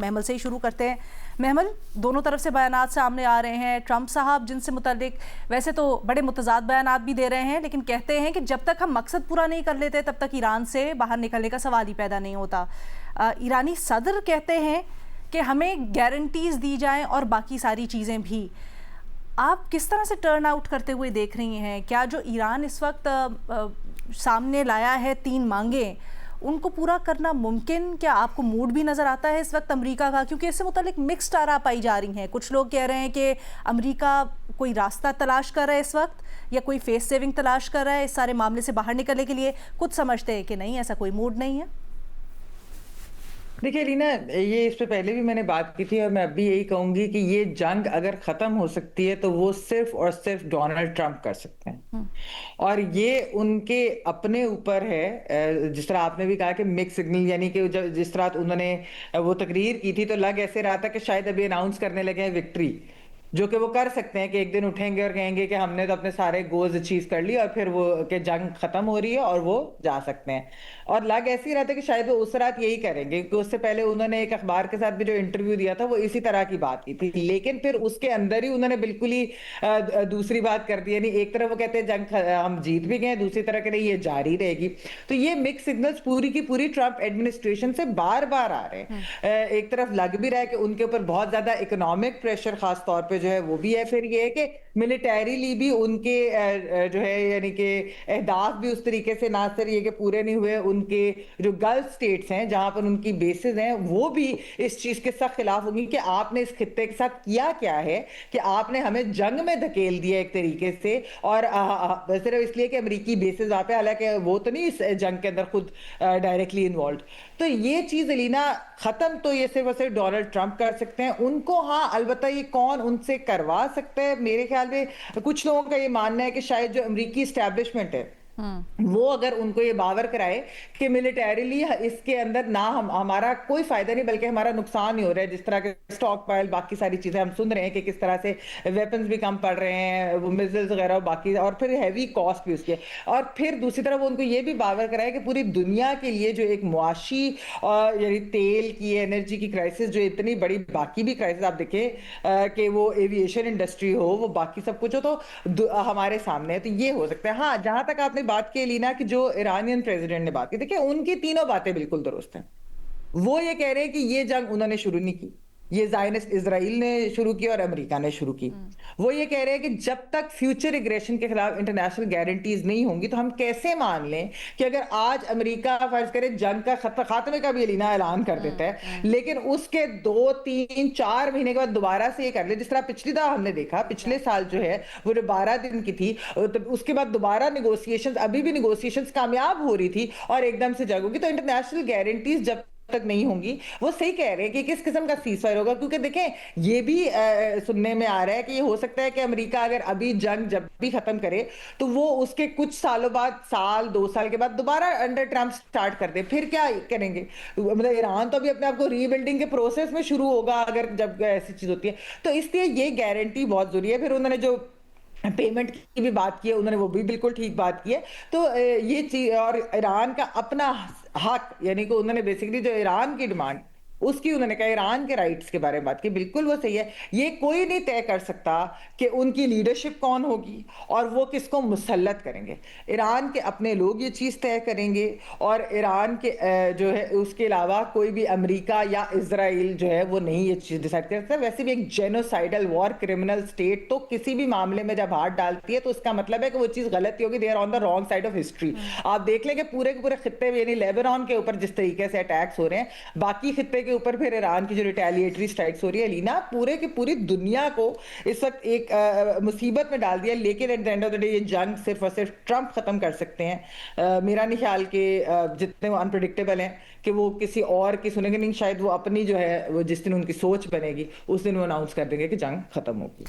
महमल से ही शुरू करते हैं। महमल, दोनों तरफ से बयानात सामने आ रहे हैं। ट्रंप साहब जिनसे मुतल्लिक वैसे तो बड़े मुतजाद बयानात भी दे रहे हैं, लेकिन कहते हैं कि जब तक हम मकसद पूरा नहीं कर लेते तब तक ईरान से बाहर निकलने का सवाल ही पैदा नहीं होता। ईरानी सदर कहते हैं कि हमें गारंटीज दी जाएं और बाकी सारी चीज़ें भी। आप किस तरह से टर्न आउट करते हुए देख रही हैं? क्या जो ईरान इस वक्त सामने लाया है 3 मांगे, उनको पूरा करना मुमकिन? क्या आपको मूड भी नज़र आता है इस वक्त अमेरिका का? क्योंकि इससे मुतालिक मिक्स्ड आरा पाई जा रही हैं। कुछ लोग कह रहे हैं कि अमेरिका कोई रास्ता तलाश कर रहा है इस वक्त, या कोई फेस सेविंग तलाश कर रहा है इस सारे मामले से बाहर निकलने के लिए। कुछ समझते हैं कि नहीं, ऐसा कोई मूड नहीं है। देखिए लीना, ये इस पे पहले भी मैंने बात की थी और मैं अब भी यही कहूंगी कि ये जंग अगर खत्म हो सकती है तो वो सिर्फ और सिर्फ डोनाल्ड ट्रंप कर सकते हैं। और ये उनके अपने ऊपर है। जिस तरह आपने भी कहा कि मिक्स सिग्नल, यानी कि जिस तरह उन्होंने वो तकरीर की थी तो लग ऐसे रहा था कि शायद अभी अनाउंस करने लगे हैं विक्ट्री, जो कि वो कर सकते हैं कि एक दिन उठेंगे और कहेंगे कि हमने तो अपने सारे गोल्स अचीव कर लिए और फिर वो कि जंग खत्म हो रही है और वो जा सकते हैं। और लग ऐसे ही रहता है कि शायद वो उस रात यही करेंगे, क्योंकि उससे पहले उन्होंने एक अखबार के साथ भी जो इंटरव्यू दिया था वो इसी तरह की बात की थी, लेकिन फिर उसके अंदर ही उन्होंने बिल्कुल ही दूसरी बात कर दी। यानी एक तरफ वो कहते हैं जंग हम जीत भी गए, दूसरी तरह कह रहे ये जारी रहेगी। तो ये मिक्स सिग्नल्स पूरी की पूरी ट्रंप एडमिनिस्ट्रेशन से बार बार आ रहे हैं। एक तरफ लग भी रहा है कि उनके ऊपर बहुत ज्यादा इकोनॉमिक प्रेशर खास तौर पे जो है वो भी है, फिर ये है कि मिलिटरीली भी उनके जो है यानी कि अहदाफ भी उस तरीके से ना सिर्फ ये कि पूरे नहीं हुए, उनके जो गल्फ स्टेट्स हैं जहां पर उनकी बेसेस हैं वो भी इस चीज के सख्त खिलाफ होंगी कि आपने इस खित्ते के साथ किया क्या है कि आपने हमें जंग में धकेल दिया एक तरीके से। और सिर्फ इसलिए कि अमेरिकी बेसेस वहां पे, हालांकि वो तो नहीं इस जंग के अंदर खुद डायरेक्टली इन्वॉल्व। तो ये चीज अलीना खत्म तो ये सिर्फ और सिर्फ डोनाल्ड ट्रंप कर सकते हैं उनको। हाँ, अलबत्ता ये कौन उनसे करवा सकता है, मेरे ख्याल में कुछ लोगों का ये मानना है कि शायद जो अमेरिकी एस्टेब्लिशमेंट है वो अगर उनको ये बावर कराए कि मिलिटरीली इसके अंदर ना हमारा कोई फायदा नहीं बल्कि हमारा नुकसान ही हो रहा है, जिस तरह के स्टॉक पाइल बाकी सारी चीजें हम सुन रहे हैं कि किस तरह से वेपन्स भी कम पड़ रहे हैं, मिसाइल्स वगैरह बाकी, और फिर हैवी कॉस्ट भी उसके। और फिर दूसरी तरफ उनको ये भी बावर कराए कि पूरी दुनिया के लिए जो एक मुआशी यानी तेल की, एनर्जी की क्राइसिस, जो इतनी बड़ी बाकी भी क्राइसिस आप देखें कि वो एविएशन इंडस्ट्री हो, वो बाकी सब कुछ हो, तो हमारे सामने है। तो ये हो सकता है। हाँ, जहां तक आपने बात की लीना कि जो ईरानियन प्रेसिडेंट ने बात की, देखिए उनकी तीनों बातें बिल्कुल दुरुस्त हैं। वो ये कह रहे हैं कि ये जंग उन्होंने शुरू नहीं की, ये ज़ायनिस्ट इजराइल ने शुरू की और अमेरिका ने शुरू की। वो ये कह रहे हैं कि जब तक फ्यूचर एग्रेशन के खिलाफ इंटरनेशनल गारंटीज नहीं होंगी तो हम कैसे मान लें कि अगर आज अमेरिका फर्ज करे जंग का खात्मे का भी लीना ऐलान कर देता है, लेकिन उसके 2-3-4 महीने के बाद दोबारा से ये कर ले, जिस तरह पिछली दफा हमने देखा पिछले साल जो है वो जो 12 दिन की थी, तो उसके बाद दोबारा निगोशिएशंस, अभी भी निगोशिएशंस कामयाब हो रही थी और एकदम से जंग होगी। तो इंटरनेशनल गारंटीज जब तक नहीं होंगी, वो सही कह रहे हैं कि किस किस्म का सीजफायर होगा। क्योंकि देखें ये भी सुनने में आ रहा है कि ये हो सकता है कि अमेरिका अगर अभी जंग जब भी खत्म करे तो वो उसके कुछ सालों बाद, साल 2 साल के बाद दोबारा अंडर ट्रंप स्टार्ट कर दे। फिर क्या करेंगे? मतलब ईरान तो अभी अपने आप को रीबिल्डिंग के प्रोसेस में शुरू होगा अगर जब ऐसी चीज होती है। तो इसलिए ये गारंटी बहुत जरूरी है। फिर उन्होंने जो पेमेंट की भी बात की है, उन्होंने वो भी बिल्कुल ठीक बात की है। तो ये चीज, और ईरान का अपना हक, यानी कि उन्होंने बेसिकली जो ईरान की डिमांड उसकी उन्होंने कहा, ईरान के राइट्स के बारे में बात की, बिल्कुल वो सही है। ये कोई नहीं तय कर सकता कि उनकी लीडरशिप कौन होगी और वो किसको मुसल्लत करेंगे। ईरान के अपने लोग ये चीज़ तय करेंगे और ईरान के जो है उसके अलावा कोई भी अमेरिका या इजराइल जो है वो नहीं ये चीज़ डिसाइड कर सकता। वैसे भी एक जेनोसाइडल वॉर क्रिमिनल स्टेट तो किसी भी मामले में जब हाथ डालती है तो उसका मतलब है कि वो चीज़ गलत होगी, they are on the wrong side of history. आप देख लें कि पूरे के पूरे खित्ते में, यानी लेबनान के ऊपर जिस तरीके से अटैक्स हो रहे हैं, बाकी खित्ते के ऊपर फिर ईरान की जो रिटेलिएटरी स्ट्राइक्स हो रही है, लीना पूरे की पूरी दुनिया को इस वक्त एक मुसीबत में डाल दिया। लेकिन at the end of the day ये जंग सिर्फ और सिर्फ ट्रंप खत्म कर सकते हैं। मेरा नहीं ख्याल कि जितने वो अनप्रेडिक्टेबल हैं कि वो किसी और की सुनेंगे नहीं। शायद वो अपनी जो है वो जिस दिन उनकी सोच बनेगी उस दिन वो अनाउंस कर देंगे कि जंग खत्म होगी।